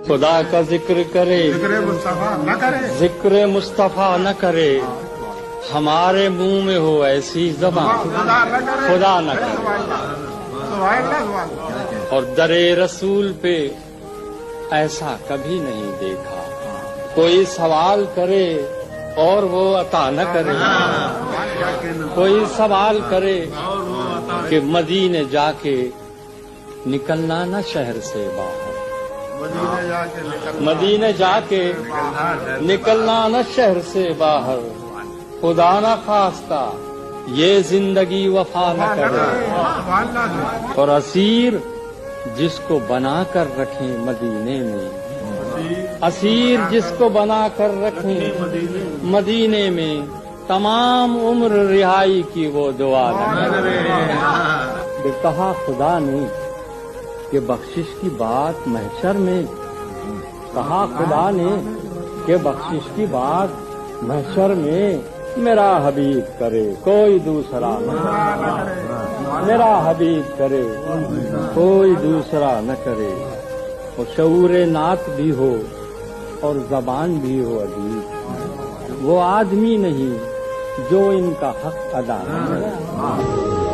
خدا کا ذکر کرے ذکر مصطفیٰ نہ کرے ہمارے منہ میں ہو ایسی زبان خدا نہ کرے اور درے رسول پہ ایسا کبھی نہیں دیکھا کوئی سوال کرے اور وہ عطا نہ کرے کوئی سوال کرے کہ مدینے جا کے نکلنا نہ شہر سے باہر مدینے جا کے نکلنا نہ شہر سے باہر خدا نہ خواستہ یہ زندگی وفا نہ کرے اور اسیر جس کو بنا کر رکھیں مدینے میں اسیر جس کو بنا کر رکھیں مدینے میں تمام عمر رہائی کی وہ دعا نہ کرے کہا خدا نے کہ بخشش کی بات محشر میں کہا خدا نے کہ بخشش کی بات محشر میں میرا حبیب کرے کوئی دوسرا نہ میرا حبیب کرے کوئی دوسرا نہ کرے اور شعور نعت بھی ہو اور زبان بھی ہو ادیب وہ آدمی نہیں جو ان کا حق ادا کرے